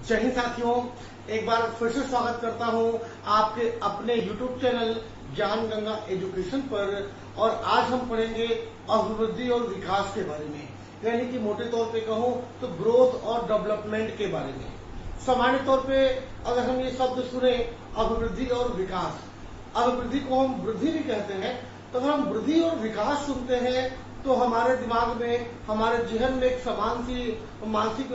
जय हिंद साथियों, एक बार फिर से स्वागत करता हूं आपके अपने YouTube चैनल ज्ञान गंगा एजुकेशन पर। और आज हम पढ़ेंगे अभिवृद्धि और विकास के बारे में, यानी कि मोटे तौर पे कहूं तो ग्रोथ और डेवलपमेंट के बारे में। सामान्य तौर पे अगर हम ये शब्द सुने अभिवृद्धि और विकास, अभिवृद्धि को हम वृद्धि भी कहते हैं, तो अगर हम वृद्धि और विकास सुनते हैं तो हमारे दिमाग में, हमारे जहन में एक समान सी मानसिक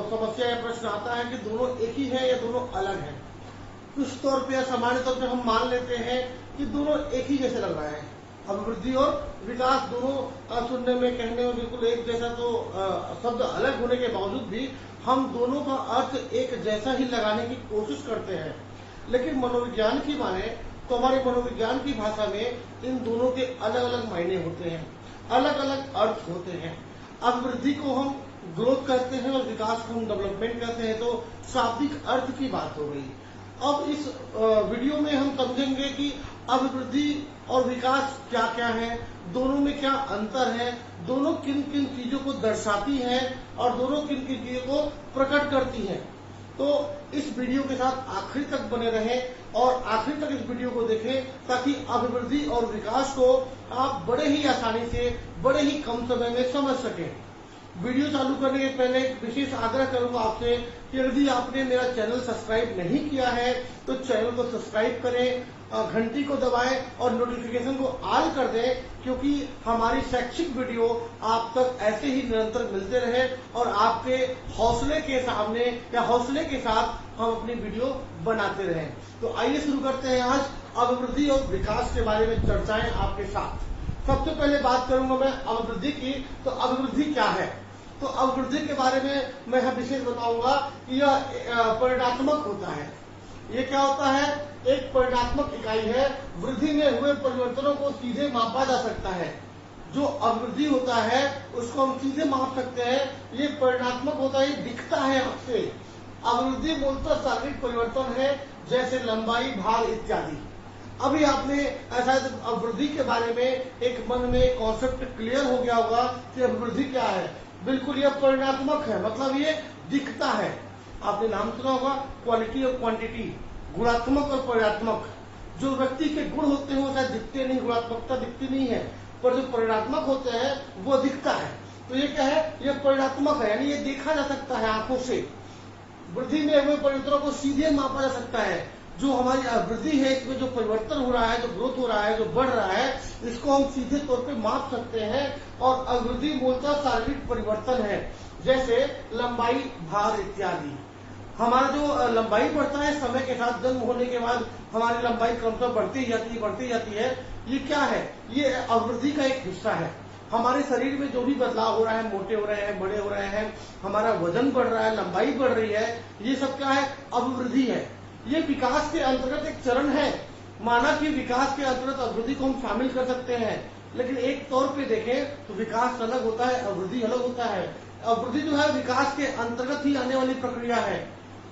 समस्या या प्रश्न आता है कि दोनों एक ही है या दोनों अलग है। कुछ तौर पे या सामान्य तौर पे हम मान लेते हैं कि दोनों एक ही जैसे लग रहा है। अभिवृद्धि और विकास दोनों सुनने में, कहने में बिल्कुल एक जैसा, तो शब्द अलग होने के बावजूद भी हम दोनों का अर्थ एक जैसा ही लगाने की कोशिश करते हैं। लेकिन मनोविज्ञान की माने तो हमारे मनोविज्ञान की भाषा में इन दोनों के अलग अलग मायने होते हैं, अलग अलग अर्थ होते हैं। अभिवृद्धि को हम ग्रोथ कहते हैं और विकास को हम डेवलपमेंट कहते हैं, तो शाब्दिक अर्थ की बात हो गई। अब इस वीडियो में हम समझेंगे कि अभिवृद्धि और विकास क्या क्या है, दोनों में क्या अंतर है, दोनों किन किन चीजों को दर्शाती है और दोनों किन किन चीजों को प्रकट करती है। तो इस वीडियो के साथ आखिरी तक बने रहें और आखिरी तक इस वीडियो को देखें ताकि अभिवृद्धि और विकास को आप बड़े ही आसानी से, बड़े ही कम समय में समझ सकें। वीडियो चालू करने के पहले एक विशेष आग्रह करूंगा आपसे कि यदि आपने मेरा चैनल सब्सक्राइब नहीं किया है तो चैनल को सब्सक्राइब करें, घंटी को दबाएं और नोटिफिकेशन को ऑल कर दें, क्योंकि हमारी शैक्षिक वीडियो आप तक ऐसे ही निरंतर मिलते रहे और आपके हौसले के सामने या हौसले के साथ हम अपनी वीडियो बनाते रहें। तो आइए शुरू करते हैं आज अभिवृद्धि और विकास के बारे में चर्चाएं आपके साथ। सबसे पहले बात करूंगा मैं अभिवृद्धि की। तो अभिवृद्धि क्या है? तो अभिवृद्धि के बारे में मैं विशेष बताऊंगा कि यह परिणात्मक होता है। ये क्या होता है? एक परिणात्मक इकाई है। वृद्धि में हुए परिवर्तनों को सीधे मापा जा सकता है। जो अभिवृद्धि होता है उसको हम सीधे माप सकते हैं। ये परिणात्मक होता है, दिखता है आपसे। अभिवृद्धि मूलतः शारीरिक परिवर्तन है, जैसे लंबाई, भार इत्यादि। अभी आपने ऐसा अभिवृद्धि के बारे में एक मन में कॉन्सेप्ट क्लियर हो गया होगा कि अभिवृद्धि क्या है। बिल्कुल यह परिणात्मक है, मतलब ये दिखता है। आपने नाम सुना होगा क्वालिटी और क्वांटिटी, गुणात्मक और परिणात्मक। जो व्यक्ति के गुण होते हैं वो शायद दिखते नहीं, गुणात्मकता दिखती नहीं है, पर जो परिणात्मक होते हैं वो दिखता है। तो ये क्या है? यह परिणात्मक है, यानी ये देखा जा सकता है आंखों से। वृद्धि में हुए परिवर्तनों को सीधे मापा जा सकता है। जो हमारी वृद्धि है, इसमें जो परिवर्तन हो रहा है, जो ग्रोथ हो रहा है, जो बढ़ रहा है, इसको हम सीधे तौर पे माप सकते हैं। और अभिवृद्धि मूलतः शारीरिक परिवर्तन है, जैसे लंबाई, भार इत्यादि। हमारा जो लंबाई बढ़ता है समय के साथ, जन्म होने के बाद हमारी लंबाई क्रमशः बढ़ती जाती है। ये क्या है? ये अभिवृद्धि का एक हिस्सा है। हमारे शरीर में जो भी बदलाव हो रहा है, मोटे हो रहे हैं, बड़े हो रहे हैं, हमारा वजन बढ़ रहा है, लंबाई बढ़ रही है, ये सब क्या है? अभिवृद्धि है। ये विकास के अंतर्गत एक चरण है। माना कि विकास के अंतर्गत अभिवृद्धि को हम शामिल कर सकते हैं, लेकिन एक तौर पे देखें तो विकास अलग होता है, अभिवृद्धि अलग होता है। अभिवृद्धि जो है विकास के अंतर्गत ही आने वाली प्रक्रिया है।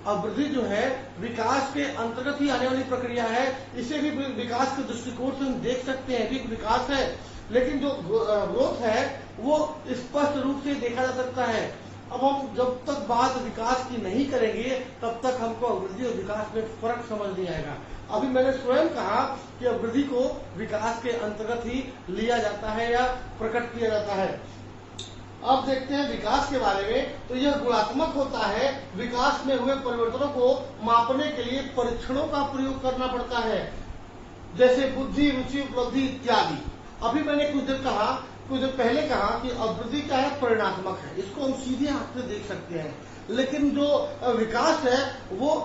अभिवृद्धि जो है विकास के अंतर्गत ही आने वाली प्रक्रिया है। इसे भी विकास के दृष्टिकोण से हम देख सकते हैं कि विकास है, लेकिन जो ग्रोथ है वो स्पष्ट रूप से देखा जा सकता है। अब हम जब तक बात विकास की नहीं करेंगे तब तक हमको अभिवृद्धि और विकास में फर्क समझ नहीं आएगा। अभी मैंने स्वयं कहा कि अभिवृद्धि को विकास के अंतर्गत ही लिया जाता है या प्रकट किया जाता है। अब देखते हैं विकास के बारे में। तो यह गुणात्मक होता है। विकास में हुए परिवर्तनों को मापने के लिए परीक्षणों का प्रयोग करना पड़ता है, जैसे बुद्धि, रुचि, उपलब्धि इत्यादि। अभी मैंने कुछ देर पहले कहा कि अभिवृद्धि क्या है? परिणात्मक है, इसको हम सीधे हाथ से देख सकते हैं। लेकिन जो विकास है वो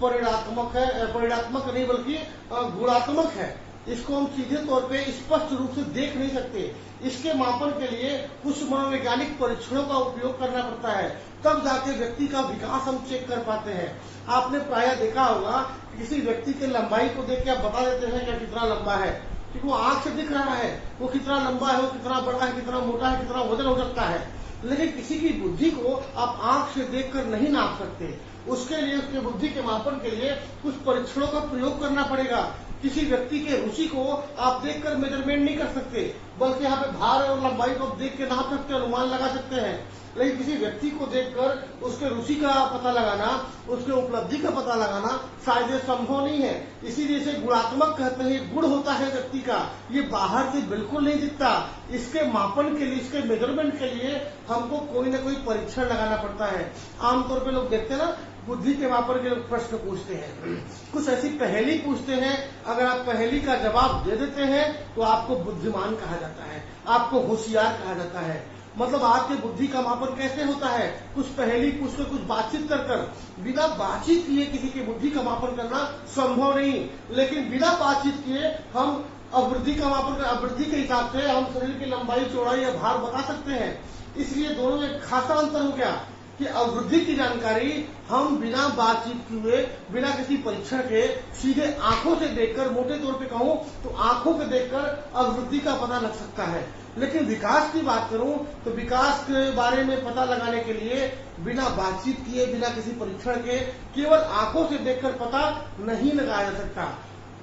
परिणात्मक है, परिणात्मक नहीं बल्कि गुणात्मक है। इसको हम सीधे तौर पे स्पष्ट रूप से देख नहीं सकते। इसके मापन के लिए कुछ मनोवैज्ञानिक परीक्षणों का उपयोग करना पड़ता है, तब जाके व्यक्ति का विकास हम चेक कर पाते हैं। आपने प्रायः देखा होगा किसी व्यक्ति के लंबाई को देख के आप बता देते हैं क्या कितना लंबा है, क्योंकि वो आंख से दिख रहा है वो कितना लंबा है, वो कितना बड़ा है, कितना मोटा है, कितना वजन हो सकता है। लेकिन किसी की बुद्धि को आप आंख से देखकर नहीं नाप सकते। उसके लिए, उसके बुद्धि के मापन के लिए कुछ परीक्षणों का प्रयोग करना पड़ेगा। किसी व्यक्ति के रुचि को आप देखकर मेजरमेंट नहीं कर सकते, बल्कि यहाँ पे भार और लंबाई को देख के नाप सकते हैं, अनुमान लगा सकते हैं। लेकिन किसी व्यक्ति को देखकर उसके रुचि का पता लगाना, उसके उपलब्धि का पता लगाना शायद ये संभव नहीं है। इसीलिए इसे गुणात्मक कहते हैं। गुण होता है व्यक्ति का, ये बाहर से बिल्कुल नहीं दिखता। इसके मापन के लिए, इसके मेजरमेंट के लिए हमको कोई ना कोई परीक्षण लगाना पड़ता है। आमतौर पर लोग देखते हैं ना, बुद्धि के मापन के लोग प्रश्न पूछते हैं, कुछ ऐसी पहेली पूछते हैं। अगर आप पहेली का जवाब दे देते हैं तो आपको बुद्धिमान कहा जाता है, आपको होशियार कहा जाता है। मतलब आपके बुद्धि का मापन कैसे होता है? कुछ पहेली पूछकर, कुछ बातचीत कर बिना बातचीत किए किसी की बुद्धि का मापन करना संभव नहीं। लेकिन बिना बातचीत किए हम अवृद्धि का मापन कर, अवृद्धि के हिसाब से हम शरीर की लंबाई, चौड़ाई या भार बता सकते हैं। इसलिए दोनों में खासा अंतर हो गया कि अवृद्धि की जानकारी हम बिना बातचीत किए, बिना किसी परीक्षण के, सीधे आंखों से देखकर, मोटे तौर पे कहूं तो आंखों से देखकर अवृद्धि का पता लग सकता है। लेकिन विकास की बात करूं तो विकास के बारे में पता लगाने के लिए बिना बातचीत किए, बिना किसी परीक्षण के, केवल आंखों से देखकर पता नहीं लगाया जा सकता।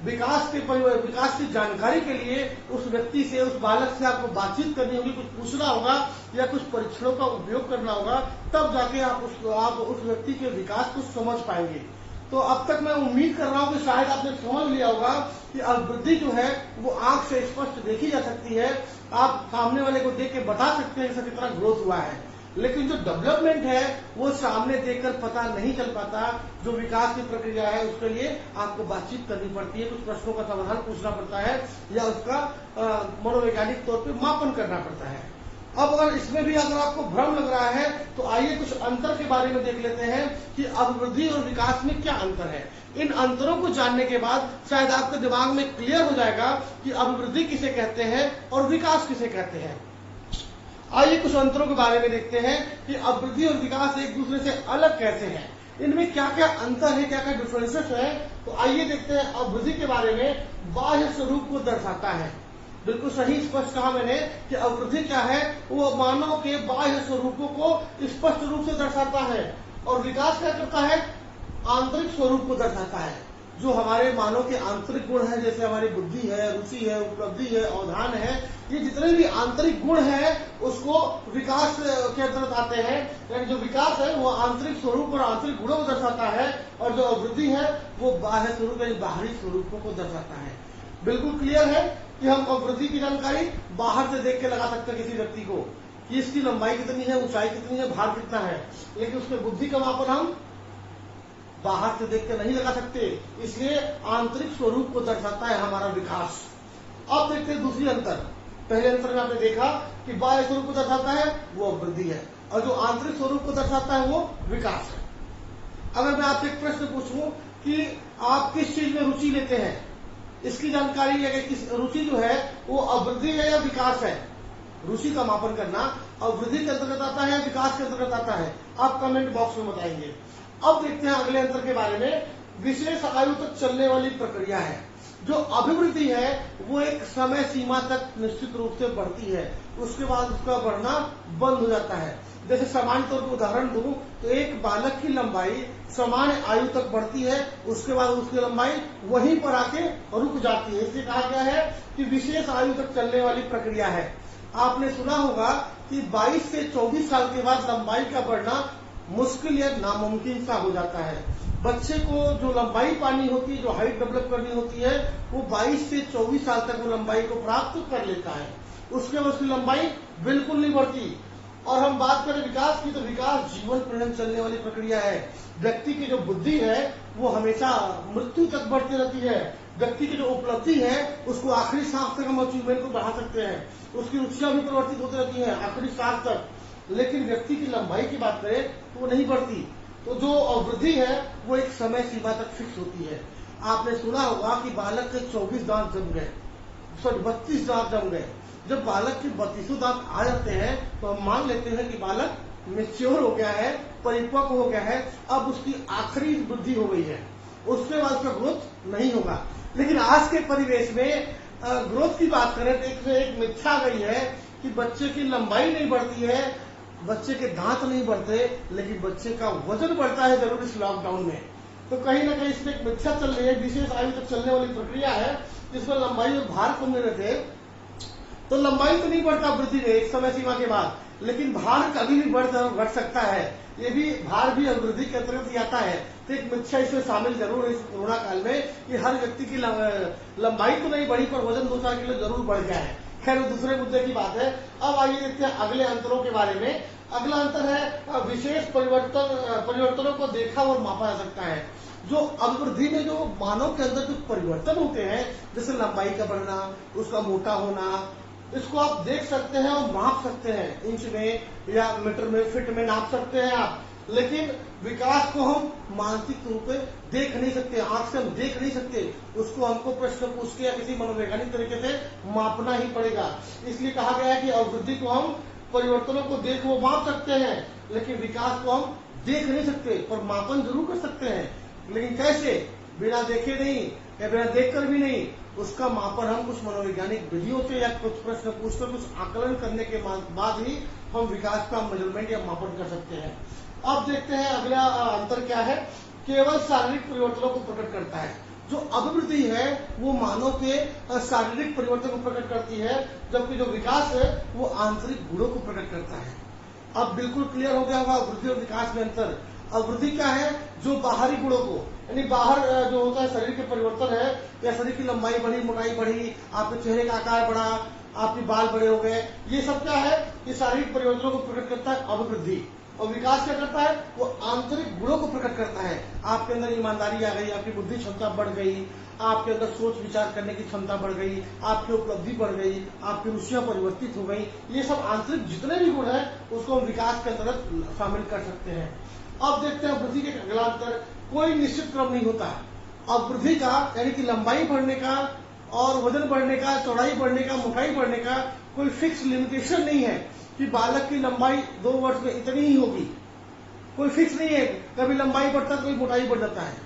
विकास की जानकारी के लिए उस व्यक्ति से, उस बालक से आपको बातचीत करनी होगी, कुछ पूछना होगा या कुछ परीक्षणों का उपयोग करना होगा, तब जाके आप उस व्यक्ति के विकास को समझ पाएंगे। तो अब तक मैं उम्मीद कर रहा हूं कि शायद आपने समझ लिया होगा कि अवृद्धि जो है वो आंख से स्पष्ट देखी जा सकती है। आप सामने वाले को देख के बता सकते हैं कि कितना ग्रोथ हुआ है। लेकिन जो डेवलपमेंट है वो सामने देखकर पता नहीं चल पाता। जो विकास की प्रक्रिया है उसके लिए आपको बातचीत करनी पड़ती है, कुछ प्रश्नों का समाधान पूछना पड़ता है या उसका मनोवैज्ञानिक तौर पे मापन करना पड़ता है। अब अगर इसमें भी अगर आपको भ्रम लग रहा है तो आइए कुछ अंतर के बारे में देख लेते हैं कि अभिवृद्धि और विकास में क्या अंतर है। इन अंतरों को जानने के बाद शायद आपके दिमाग में क्लियर हो जाएगा कि अभिवृद्धि किसे कहते हैं और विकास किसे कहते हैं। आइए कुछ अंतरों के बारे में देखते हैं कि अभिवृद्धि और विकास एक दूसरे से अलग कैसे हैं, इनमें क्या क्या अंतर है, क्या क्या डिफरेंसेस है। तो आइए देखते हैं। अभिवृद्धि के बारे में बाह्य स्वरूप को दर्शाता है। बिल्कुल सही स्पष्ट कहा मैंने कि अभिवृद्धि क्या है, वो मानव के बाह्य स्वरूपों को स्पष्ट रूप से दर्शाता है। और विकास क्या करता है, आंतरिक स्वरूप को दर्शाता है। जो हमारे मानव के आंतरिक गुण है, जैसे हमारी बुद्धि है, रुचि है, उपलब्धि है, अवधान है, ये जितने भी आंतरिक गुण है उसको विकास के अंतर्गत आते हैं। यानी जो विकास है वो आंतरिक स्वरूप और आंतरिक गुणों को दर्शाता है, और जो अभिवृद्धि है वो बाह्य स्वरूप यानी बाहरी स्वरूपों को दर्शाता है। बिल्कुल क्लियर है कि हम अभिवृद्धि की जानकारी बाहर से देख के लगा सकते हैं किसी व्यक्ति को कि इसकी लंबाई कितनी है, ऊंचाई कितनी है, भार कितना है, लेकिन उसके बुद्धि का मापन हम बाहर से देख के नहीं लगा सकते। इसलिए आंतरिक स्वरूप को दर्शाता है हमारा विकास। अब देखते हैं दूसरी अंतर। पहले अंतर में आपने देखा कि बाह्य स्वरूप को दर्शाता है वो अभिवृद्धि है, और जो आंतरिक स्वरूप को दर्शाता है वो विकास है। अगर मैं आपसे एक प्रश्न पूछूं कि आप किस चीज में रुचि लेते हैं, इसकी जानकारी है कि किस रुचि जो है वो अभिवृद्धि है या विकास है। रुचि का मापन करना अभिवृद्धि के अंतर्गत आता है या विकास के अंतर्गत आता है, आप कमेंट बॉक्स में बताएंगे। अब देखते हैं अगले अंतर के बारे में। विशेष आयु तक चलने वाली प्रक्रिया है। जो अभिवृद्धि है वो एक समय सीमा तक निश्चित रूप से बढ़ती है, उसके बाद उसका बढ़ना बंद हो जाता है। जैसे सामान्य तौर पर उदाहरण दूं तो एक बालक की लंबाई सामान्य आयु तक बढ़ती है, उसके बाद उसकी लंबाई वहीं पर आके रुक जाती है। इसलिए कहा गया है कि विशेष आयु तक चलने वाली प्रक्रिया है। आपने सुना होगा कि 22 से 24 साल के बाद लंबाई का बढ़ना मुश्किल या नामुमकिन सा हो जाता है। बच्चे को जो लंबाई पानी होती है, जो हाइट डेवलप करनी होती है, वो 22 से 24 साल तक वो लंबाई को प्राप्त कर लेता है। उसके बाद उसकी लंबाई बिल्कुल नहीं बढ़ती। और हम बात करें विकास की तो विकास जीवन पर्यंत चलने वाली प्रक्रिया है। व्यक्ति की जो बुद्धि है वो हमेशा मृत्यु तक बढ़ती रहती है। व्यक्ति की जो उपलब्धि है उसको आखिरी सांस तक हम अचीवमेंट को बढ़ा सकते हैं। उसकी रुचियां भी परिवर्तित होती रहती है आखिरी सांस तक। लेकिन व्यक्ति की लंबाई की बात करें तो वो नहीं बढ़ती। तो जो अवृद्धि है वो एक समय सीमा तक फिक्स होती है। आपने सुना होगा कि बालक के 24 दांत जम गए, 32 दांत जम गए। जब बालक के 32 दांत आ जाते हैं तो हम मान लेते हैं कि बालक मेच्योर हो गया है, परिपक्व हो गया है, अब उसकी आखिरी वृद्धि हो गई है, उसके बाद उसका ग्रोथ नहीं होगा। लेकिन आज के परिवेश में ग्रोथ की बात करें तो एक मिथ्या आ गई है कि बच्चे की लंबाई नहीं बढ़ती है, बच्चे के दांत नहीं बढ़ते, लेकिन बच्चे का वजन बढ़ता है जरूर इस लॉकडाउन में। तो कहीं ना कहीं इसमें एक मिथ्या चल रही है। विशेष आयु तक चलने वाली प्रक्रिया है जिसमें लंबाई और भार कम रहते, तो लंबाई तो नहीं बढ़ता वृद्धि में एक समय सीमा के बाद, लेकिन भार कभी भी बढ़ सकता है। ये भी भार भी अभिवृद्धि के अंतर्गत ही आता है। तो एक मिथ्या इसमें शामिल जरूर है इस कोरोना काल में कि हर व्यक्ति की लंबाई तो नहीं बढ़ी पर वजन 2-4 किलो जरूर बढ़ गया है। खैर वो दूसरे मुद्दे की बात है। अब आइए देखते हैं अगले अंतरों के बारे में। अगला अंतर है विशेष परिवर्तनों को देखा और मापा जा सकता है। जो अभिवृद्धि में जो मानव के अंदर जो परिवर्तन होते हैं, जैसे लंबाई का बढ़ना, उसका मोटा होना, इसको आप देख सकते हैं और माप सकते हैं। इंच में या मीटर में, फीट में नाप सकते हैं आप। लेकिन विकास को हम मानसिक रूप से देख नहीं सकते, आंख से हम देख नहीं सकते। उसको हमको प्रश्न पूछ के या किसी मनोवैज्ञानिक तरीके से मापना ही पड़ेगा। इसलिए कहा गया है कि अभिवृद्धि को हम परिवर्तनों को देख वो माप सकते हैं, लेकिन विकास को हम देख नहीं सकते, पर मापन जरूर कर सकते हैं। लेकिन कैसे? बिना देखे नहीं या बिना देखकर भी नहीं। उसका मापन हम कुछ मनोवैज्ञानिक विधियों से या कुछ प्रश्न पूछकर कुछ आकलन करने के बाद ही हम विकास का मेजरमेंट या मापन कर सकते हैं। अब देखते हैं अगला अंतर क्या है। केवल शारीरिक परिवर्तनों को प्रकट करता है। जो अभिवृद्धि है वो मानव के शारीरिक परिवर्तन को प्रकट करती है, जबकि जो विकास है वो आंतरिक गुणों को प्रकट करता है। अब बिल्कुल क्लियर हो गया होगा अभिवृद्धि और विकास में अंतर। अभिवृद्धि क्या है? जो बाहरी गुणों को, यानी बाहर जो होता है शरीर के परिवर्तन है, या शरीर की लंबाई बढ़ी, मोटाई बढ़ी, आपके चेहरे का आकार बढ़ा, आपके बाल बड़े हो गए, ये सब क्या है? ये शारीरिक परिवर्तनों को प्रकट करता है अभिवृद्धि। और विकास क्या करता है? वो आंतरिक गुणों को प्रकट करता है। आपके अंदर ईमानदारी आ गई, आपकी बुद्धि क्षमता बढ़ गई, आपके अंदर सोच विचार करने की क्षमता बढ़ गई, आपकी उपलब्धि बढ़ गई, आपकी रुचियां परिवर्तित हो गई। ये सब आंतरिक जितने भी गुण हैं उसको हम विकास के अंतर्गत शामिल कर सकते हैं। अब देखते हैं वृद्धि के अगला अंतर। कोई निश्चित क्रम नहीं होता। अब वृद्धि का यानी कि लंबाई बढ़ने का और वजन बढ़ने का, चौड़ाई बढ़ने का, मोटाई बढ़ने का कोई फिक्स लिमिटेशन नहीं है कि बालक की लंबाई 2 वर्ष में इतनी ही होगी। कोई फिक्स नहीं है। कभी लंबाई बढ़ता है, कभी मोटाई बढ़ जाता है,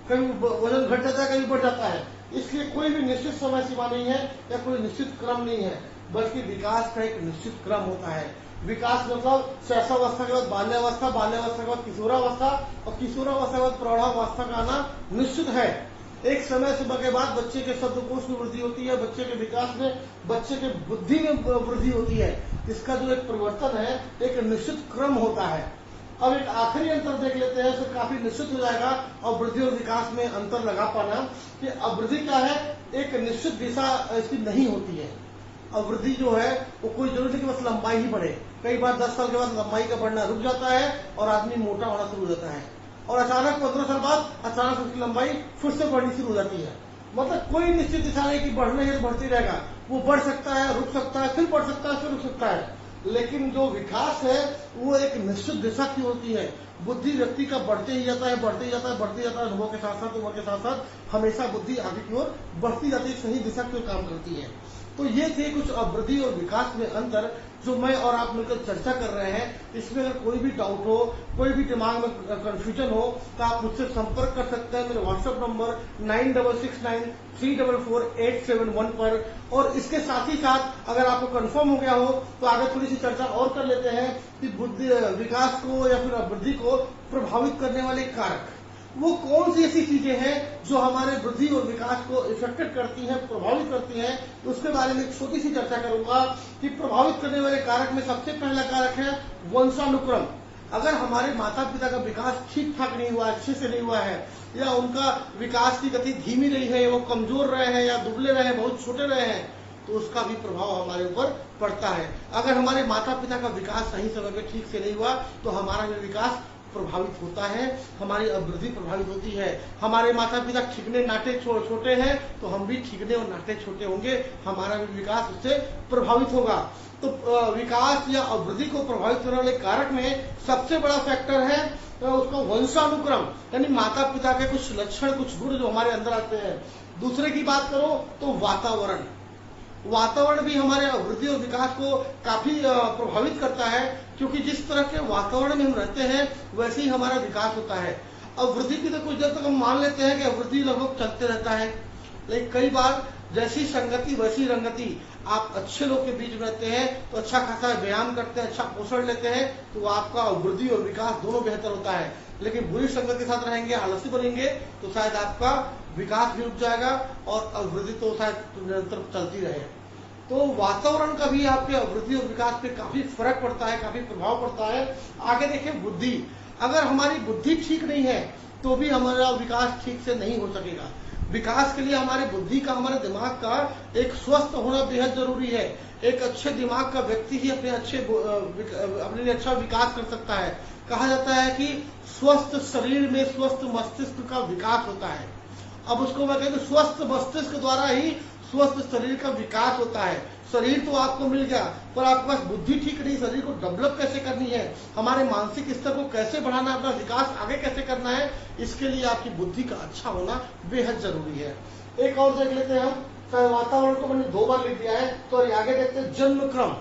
कभी वजन घट जाता है, कभी बढ़ जाता है। इसलिए कोई भी निश्चित समय सीमा नहीं है या कोई निश्चित क्रम नहीं है, बल्कि विकास का एक निश्चित क्रम होता है। विकास मतलब शैशवावस्था के बाद बाल्यावस्था, बाल्यावस्था के बाद किशोरावस्था और किशोरावस्था के बाद प्रौढ़ावस्था का आना निश्चित है। एक समय के बाद बच्चे के शब्दकोश में वृद्धि होती है, बच्चे के विकास में, बच्चे के बुद्धि में वृद्धि होती है। इसका जो एक परिवर्तन है एक निश्चित क्रम होता है। अब एक आखिरी अंतर देख लेते हैं, फिर काफी निश्चित हो जाएगा और वृद्धि और विकास में अंतर लगा पाना कि अभिवृद्धि क्या है? एक निश्चित दिशा इसकी नहीं होती है। अभिवृद्धि जो है वो कोई जरूरी नहीं कि बस लंबाई ही बढ़े। कई बार 10 साल के बाद लंबाई का बढ़ना रुक जाता है और आदमी मोटा होना शुरू हो जाता है, और अचानक 15 साल बाद अचानक उसकी लंबाई फिर से बढ़नी शुरू हो जाती है। मतलब कोई निश्चित दिशा नहीं कि बढ़ना है तो बढ़ती रहेगा। वो बढ़ सकता है, रुक सकता है, फिर बढ़ सकता है, फिर रुक सकता है। लेकिन जो विकास है वो एक निश्चित दिशा की होती है। बुद्धि व्यक्ति का बढ़ते ही जाता है, बढ़ते ही जाता है, बढ़ते ही जाता है। अनुभव के साथ साथ, उम्र के साथ साथ हमेशा बुद्धि आगे की ओर बढ़ती जाती है, सही दिशा की ओर काम करती है। तो ये थे कुछ अभिवृद्धि और विकास में अंतर जो मैं और आप मिलकर चर्चा कर रहे हैं। इसमें अगर कोई भी डाउट हो, कोई भी दिमाग में कंफ्यूजन हो, तो आप मुझसे संपर्क कर सकते हैं मेरे व्हाट्सएप नंबर 9669344871 पर। और इसके साथ ही साथ अगर आपको कंफर्म हो गया हो तो आगे थोड़ी सी चर्चा और कर लेते हैं कि बुद्धि विकास को या फिर अभिवृद्धि को प्रभावित करने वाले कारक वो कौन सी ऐसी चीजें हैं जो हमारे वृद्धि और विकास को इफेक्टेड करती हैं, प्रभावित करती हैं। तो उसके बारे में एक छोटी सी चर्चा करूंगा कि प्रभावित करने वाले कारक में सबसे पहला कारक है वंशानुक्रम। अगर हमारे माता पिता का विकास ठीक ठाक नहीं हुआ, अच्छे से नहीं हुआ है, या उनका विकास की गति धीमी रही है, वो कमजोर रहे हैं या दुबले रहे हैं, बहुत छोटे रहे हैं, तो उसका भी प्रभाव हमारे ऊपर पड़ता है। अगर हमारे माता पिता का विकास सही समय पे ठीक से नहीं हुआ तो हमारा भी विकास प्रभावित होता है, हमारी अभिवृद्धि प्रभावित होती है। हमारे माता पिता ठीकने नाटे छोटे हैं तो हम भी ठीकने और नाटे छोटे होंगे, हमारा भी विकास उससे प्रभावित होगा। तो विकास या अभिवृद्धि को प्रभावित करने वाले कारक में सबसे बड़ा फैक्टर है उसका वंशानुक्रम, यानी माता पिता के कुछ लक्षण, कुछ गुण जो हमारे अंदर आते हैं। दूसरे की बात करो तो वातावरण भी हमारे अभिवृद्धि और विकास को काफी प्रभावित करता है, क्योंकि जिस तरह के वातावरण में हम रहते हैं वैसे ही हमारा विकास होता है। अभिवृद्धि की तो कुछ देर तक हम मान लेते हैं कि अभिवृद्धि लगभग चलते रहता है, लेकिन कई बार जैसी संगति वैसी रंगति। आप अच्छे लोग के बीच में रहते हैं तो अच्छा खासा व्यायाम करते हैं, अच्छा पोषण लेते हैं, तो आपका अभिवृद्धि और विकास दोनों बेहतर होता है। लेकिन बुरी संगत के साथ रहेंगे, आलसी बनेंगे, तो शायद आपका विकास भी रुक जाएगा और अभिवृद्धि तो शायद निरंतर चलती रहे। तो वातावरण का भी आपके वृद्धि और विकास पे काफी फर्क पड़ता है, काफी प्रभाव पड़ता है। आगे देखें बुद्धि, अगर हमारी बुद्धि ठीक नहीं है तो भी हमारा विकास ठीक से नहीं हो सकेगा। विकास के लिए हमारे बुद्धि का, हमारे दिमाग का एक स्वस्थ होना बेहद जरूरी है। एक अच्छे दिमाग का व्यक्ति ही अपने लिए अच्छा विकास कर सकता है। कहा जाता है कि स्वस्थ शरीर में स्वस्थ मस्तिष्क का विकास होता है। अब उसको मैं कहूँ स्वस्थ मस्तिष्क द्वारा ही स्वस्थ शरीर का विकास होता है। शरीर तो आपको मिल गया, पर आपके पास बुद्धि ठीक नहीं, शरीर को डेवलप कैसे करनी है, हमारे मानसिक स्तर को कैसे बढ़ाना है, अपना विकास आगे कैसे करना है, इसके लिए आपकी बुद्धि का अच्छा होना बेहद जरूरी है। एक और देख लेते हैं हम, वातावरण को मैंने 2 बार लिख दिया है, तो आगे देखते हैं जन्म क्रम।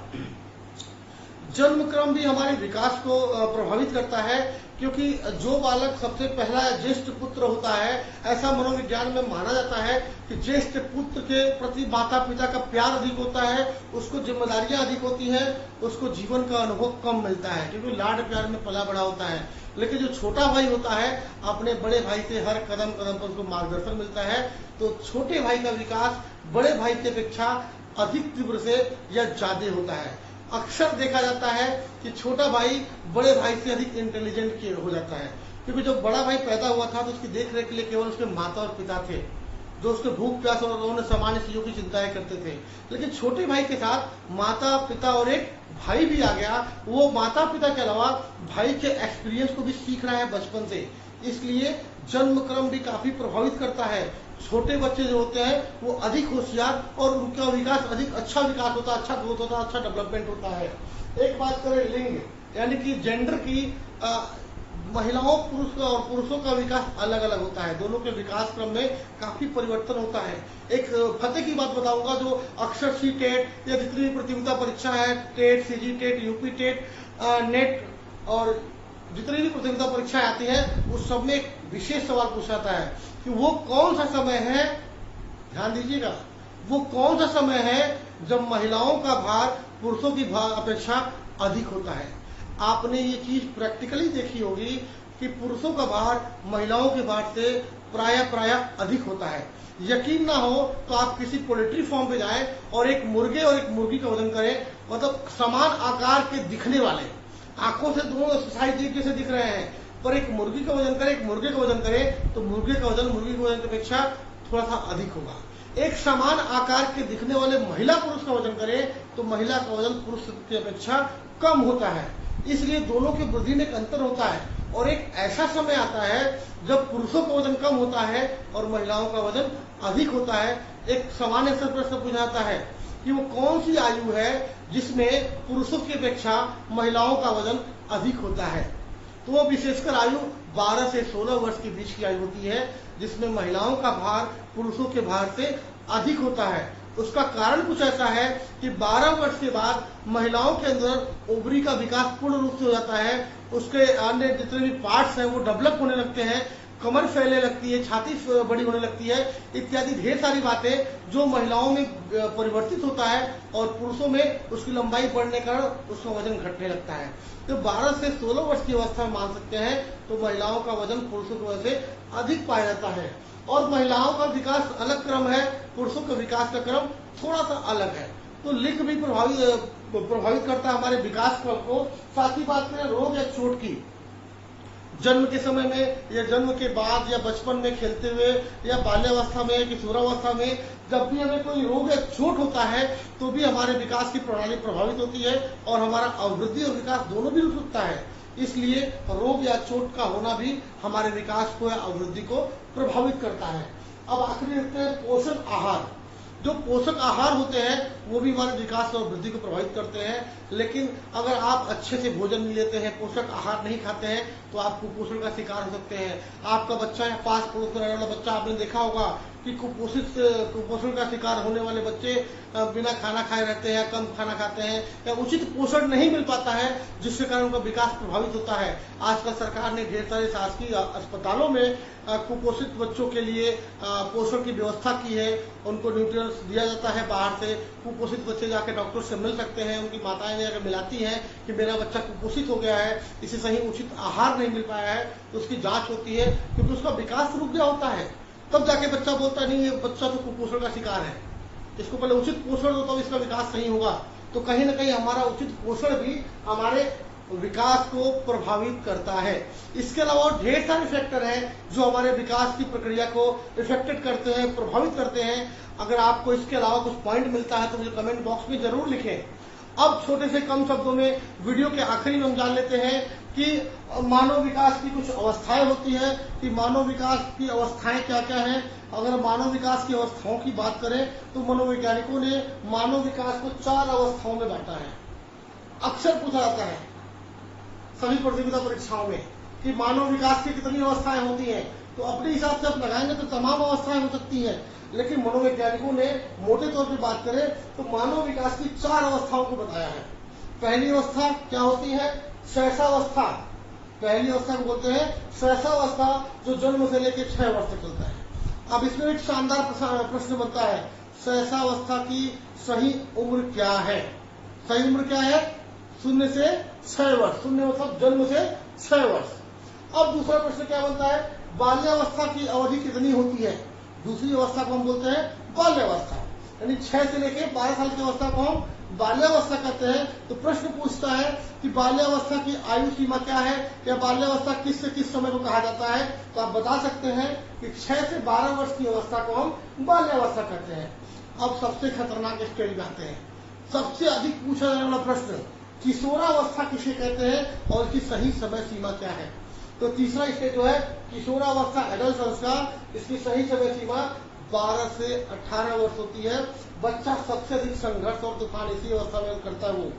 जन्म क्रम भी हमारे विकास को प्रभावित करता है, क्योंकि जो बालक सबसे पहला ज्येष्ठ पुत्र होता है, ऐसा मनोविज्ञान में माना जाता है कि ज्येष्ठ पुत्र के प्रति माता पिता का प्यार अधिक होता है, उसको जिम्मेदारियां अधिक होती हैं, उसको जीवन का अनुभव कम मिलता है, क्योंकि लाड प्यार में पला बड़ा होता है। लेकिन जो छोटा भाई होता है, अपने बड़े भाई से हर कदम कदम पर उसको मार्गदर्शन मिलता है, तो छोटे भाई का विकास बड़े भाई की अपेक्षा अधिक तीव्र से या ज्यादा होता है। अक्सर देखा जाता है कि छोटा भाई बड़े भाई से अधिक इंटेलिजेंट हो जाता है, क्योंकि जब बड़ा भाई पैदा हुआ था तो उसकी देखरेख के लिए केवल उसके माता और पिता थे, जो उसके भूख प्यास और उन्होंने सामान्य चीजों की चिंताएं करते थे। लेकिन छोटे भाई के साथ माता पिता और एक भाई भी आ गया, वो माता पिता के अलावा भाई के एक्सपीरियंस को भी सीख रहा है बचपन से। इसलिए जन्म क्रम भी काफी प्रभावित करता है। छोटे बच्चे जो होते हैं वो अधिक होशियार और उनका विकास अधिक अच्छा विकास होता है, अच्छा ग्रोथ होता है, अच्छा डेवलपमेंट होता है। एक बात करें लिंग यानी कि जेंडर की, महिलाओं पुरुष का और पुरुषों का विकास अलग अलग होता है, दोनों के विकास क्रम में काफी परिवर्तन होता है। एक फतेह की बात बताऊंगा, जो अक्सर सी टेट या जितनी भी प्रतियोगिता परीक्षा है, TET, CG TET, UP TET, NET और जितनी भी प्रतियोगिता परीक्षाएं आती है, उस सब में एक विशेष सवाल पूछा जाता है कि वो कौन सा समय है, ध्यान दीजिएगा, वो कौन सा समय है जब महिलाओं का भार पुरुषों की अपेक्षा अधिक होता है। आपने ये चीज प्रैक्टिकली देखी होगी कि पुरुषों का भार महिलाओं के भार से प्राय अधिक होता है। यकीन ना हो तो आप किसी पोल्ट्री फार्म पे जाएं और एक मुर्गे और एक मुर्गी का वजन करें, मतलब समान आकार के दिखने वाले, आंखों से दोनों साइज एक जैसे दिख रहे हैं, पर एक मुर्गी का वजन करें, एक मुर्गे का वजन करें, तो मुर्गे का वजन मुर्गी के वजन की अपेक्षा थोड़ा सा अधिक होगा। एक समान आकार के दिखने वाले महिला पुरुष का वजन करें तो महिला का वजन पुरुष की अपेक्षा कम होता है। इसलिए दोनों की वृद्धि में एक अंतर होता है, और एक ऐसा समय आता है जब पुरुषों का वजन कम होता है और महिलाओं का वजन अधिक होता है। एक सामान्य स्तर पर प्रश्न पूछा जाता है कि वो कौन सी आयु है जिसमें पुरुषों की अपेक्षा महिलाओं का वजन अधिक होता है, तो वो विशेषकर आयु 12 से 16 वर्ष के बीच की आयु होती है, जिसमें महिलाओं का भार पुरुषों के भार से अधिक होता है। उसका कारण कुछ ऐसा है कि 12 वर्ष के बाद महिलाओं के अंदर ओवरी का विकास पूर्ण रूप से हो जाता है, उसके अन्य जितने भी पार्ट्स हैं वो डेवलप होने लगते हैं, कमर फैलने लगती है, छाती बड़ी होने लगती है, इत्यादि ढेर सारी बातें जो महिलाओं में परिवर्तित होता है और पुरुषों में उसकी लंबाई बढ़ने के कारण उसका वजन घटने लगता है। तो 12 से 16 वर्ष की अवस्था में मान सकते हैं तो महिलाओं का वजन पुरुषों की वजह से अधिक पाया जाता है, और महिलाओं का विकास अलग क्रम है, पुरुषों का विकास का क्रम थोड़ा सा अलग है। तो लिंग भी प्रभावित करता है हमारे विकास क्रम को। साथ ही बात करें रोग या चोट की, जन्म के समय में या जन्म के बाद या बचपन में खेलते हुए या बाल्यावस्था में, किशोरावस्था में, जब भी हमें कोई रोग या चोट होता है तो भी हमारे विकास की प्रणाली प्रभावित होती है और हमारा अवृद्धि और विकास दोनों भी रुक सकता है। इसलिए रोग या चोट का होना भी हमारे विकास को या अवृद्धि को प्रभावित करता है। अब आखिरी देखते हैं पोषण आहार। जो पोषक आहार होते हैं वो भी हमारे विकास और वृद्धि को प्रभावित करते हैं, लेकिन अगर आप अच्छे से भोजन नहीं लेते हैं, पोषक आहार नहीं खाते हैं, तो आप कुपोषण का शिकार हो सकते हैं। आपका बच्चा या पास पड़ोस में रहने वाला बच्चा, आपने देखा होगा कि कुपोषण का शिकार होने वाले बच्चे बिना खाना खाए रहते हैं, कम खाना खाते हैं, या उचित पोषण नहीं मिल पाता है, जिसके कारण उनका विकास प्रभावित होता है। आजकल सरकार ने ढेर सारे शासकीय अस्पतालों में कुपोषित बच्चों के लिए पोषण की व्यवस्था की है, उनको न्यूट्रिएंट्स दिया जाता है बाहर से। कुपोषित बच्चे जाके डॉक्टर से मिल सकते हैं, उनकी माताएं जाकर मिलाती हैं कि मेरा बच्चा कुपोषित हो गया है, इसे सही उचित आहार नहीं मिल पाया है, तो उसकी जांच होती है, क्योंकि उसका विकास रुक गया होता है। तब जाके बच्चा बोलता नहीं ये बच्चा तो कुपोषण का शिकार है। इसको पहले उचित पोषण दो तो इसका विकास नहीं होगा। तो कहीं ना कहीं हमारा उचित पोषण भी हमारे विकास को प्रभावित करता है। इसके अलावा और ढेर सारे फैक्टर हैं जो हमारे विकास की प्रक्रिया को इफेक्टेड करते हैं, प्रभावित करते हैं। अगर आपको इसके अलावा कुछ पॉइंट मिलता है तो मुझे कमेंट बॉक्स में जरूर लिखें। अब छोटे से कम शब्दों में वीडियो के आखिरी में हम जान लेते हैं कि मानव विकास की कुछ अवस्थाएं होती हैं कि मानव विकास की अवस्थाएं क्या क्या हैं। अगर मानव विकास की अवस्थाओं की बात करें तो मनोवैज्ञानिकों ने मानव विकास को 4 अवस्थाओं में बांटा है। अक्सर पूछा जाता है सभी प्रतियोगिता परीक्षाओं में कि मानव विकास की कितनी अवस्थाएं होती हैं, तो अपने हिसाब से आप लगाएंगे तो तमाम अवस्थाएं हो सकती हैं, लेकिन मनोवैज्ञानिकों ने मोटे तौर पे बात करें तो मानव विकास की 4 अवस्थाओं को बताया है। पहली अवस्था क्या होती है? शैशवावस्था। पहली अवस्था को बोलते हैं शैशवावस्था, जो जन्म से लेकर 6 वर्ष तक चलता है। अब इसमें एक शानदार प्रश्न बनता है, शैशवावस्था की सही उम्र क्या है? सही उम्र क्या है? 0 से 6 वर्ष। 0 मतलब जन्म से 6 वर्ष। अब दूसरा प्रश्न क्या बनता है? बाल्यावस्था की अवधि कितनी होती है? दूसरी अवस्था को हम बोलते हैं बाल्यावस्था, यानी 6 से लेकर 12 साल की अवस्था को हम बाल्यावस्था कहते हैं। तो प्रश्न पूछता है कि बाल्यावस्था की आयु सीमा क्या है, या बाल्यावस्था किस से किस समय को कहा जाता है? तो आप बता सकते हैं कि 6 से 12 वर्ष की अवस्था को हम बाल्यावस्था कहते हैं। अब सबसे खतरनाक स्टेज में आते हैं, सबसे अधिक पूछा जाने वाला प्रश्न, किशोरावस्था किसे कहते हैं और इसकी सही समय सीमा क्या है? तो तीसरा स्टेज जो है किशोरावस्था, एडल्ट संस्कार, इसकी सही समय सीमा 12 से 18 वर्ष होती है। बच्चा सबसे अधिक संघर्ष और तूफान इसी अवस्था में करता है। वो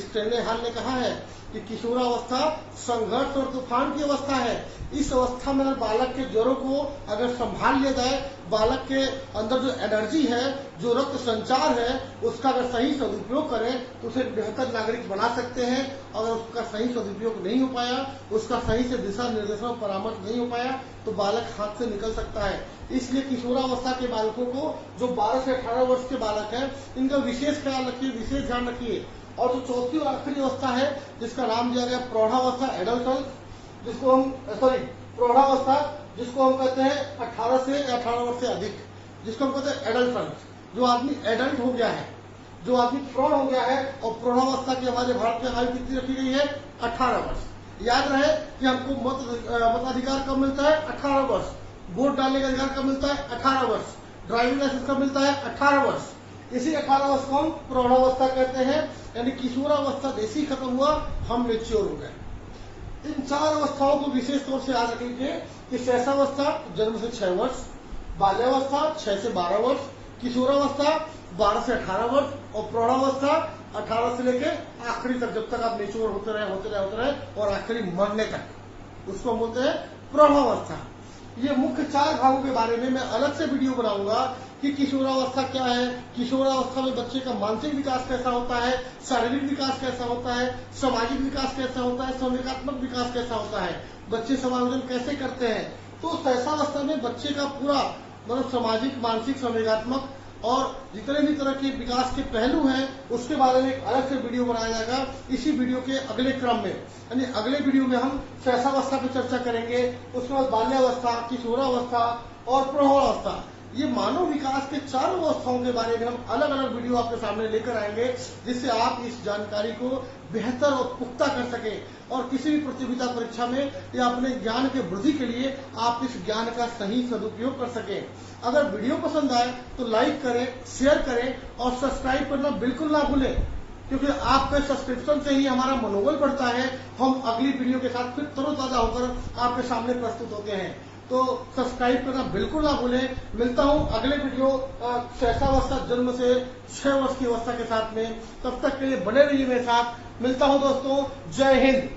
स्टैनले हॉल ने कहा है कि किशोरावस्था संघर्ष और तूफान की अवस्था है। इस अवस्था में अगर बालक के ज्वरों को अगर संभाल लिया जाए, बालक के अंदर जो एनर्जी है, जो रक्त संचार है, उसका अगर सही सदुपयोग करें तो उसे बेहतर नागरिक बना सकते हैं। अगर उसका सही सदुपयोग नहीं हो पाया, उसका सही से दिशा निर्देशन और परामर्श नहीं हो पाया, तो बालक हाथ से निकल सकता है। इसलिए किशोरावस्था के बालकों को, जो 12 से 18 वर्ष के बालक हैं, इनका विशेष ख्याल रखिए, विशेष ध्यान रखिए। और जो चौथी और आखिरी अवस्था है जिसका नाम दिया गया प्रौढ़ावस्था, एडल्ट, जिसको हम प्रौढ़ावस्था जिसको हम कहते हैं 18 से 18 वर्ष से अधिक, जिसको हम कहते हैं एडल्ट, जो आदमी एडल्ट हो गया है, जो आदमी प्रौढ़ हो गया है। और प्रौढ़ावस्था की हमारे भारत में आयु कितनी रखी गई है? 18 वर्ष। याद रहे कि हमको मताधिकार कब मिलता है? 18 वर्ष। वोट डालने का अधिकार कब मिलता है? 18 वर्ष। ड्राइविंग लाइसेंस कब मिलता है? 18 वर्ष। इसी 18 वर्ष को हम प्रौढ़ावस्था कहते हैं, यानी किशोरावस्था जैसे ही खत्म हुआ हम मेच्योर हो गए। इन 4 अवस्थाओं को विशेष तौर से याद रख लीजिए कि शैशवावस्था जन्म से 6 वर्ष, बाल्यावस्था 6 से 12 वर्ष, किशोरावस्था 12 से 18 वर्ष और प्रौढ़ावस्था 18 से लेकर आखिरी तक, जब तक आप मेच्योर होते रहे और आखिरी मरने तक, उसको हम बोलते हैं प्रौढ़ावस्था। ये मुख्य 4 भागों के बारे में मैं अलग से वीडियो बनाऊंगा कि किशोरावस्था क्या है, किशोरावस्था में बच्चे का मानसिक विकास कैसा होता है, शारीरिक विकास कैसा होता है, सामाजिक विकास कैसा होता है, संवेगात्मक विकास कैसा होता है, बच्चे समायोजन कैसे करते हैं। तो शैशवावस्था में बच्चे का पूरा मतलब सामाजिक, मानसिक, संवेगात्मक और जितने भी तरह के विकास के पहलू हैं उसके बारे में एक अलग से वीडियो बनाया जाएगा इसी वीडियो के अगले क्रम में। यानी अगले वीडियो में हम शैशवावस्था पर चर्चा करेंगे, उसके बाद बाल्यावस्था, किशोरावस्था और प्रौढ़ावस्था। ये मानव विकास के 4 अवस्थाओं के बारे में हम अलग अलग वीडियो आपके सामने लेकर आएंगे, जिससे आप इस जानकारी को बेहतर और पुख्ता कर सकें और किसी भी प्रतियोगिता परीक्षा में या अपने ज्ञान के वृद्धि के लिए आप इस ज्ञान का सही सदुपयोग कर सकें। अगर वीडियो पसंद आए तो लाइक करें, शेयर करें और सब्सक्राइब करना बिल्कुल ना भूलें, क्योंकि आपके सब्सक्रिप्शन से ही हमारा मनोबल बढ़ता है। हम अगली वीडियो के साथ फिर तरोताजा होकर आपके सामने प्रस्तुत होते हैं। तो सब्सक्राइब करना बिल्कुल ना भूलें। मिलता हूं अगले वीडियो शैशवावस्था जन्म से 6 वर्ष की अवस्था के साथ में। तब तक के लिए बने रहिए मेरे साथ। मिलता हूं दोस्तों, जय हिंद।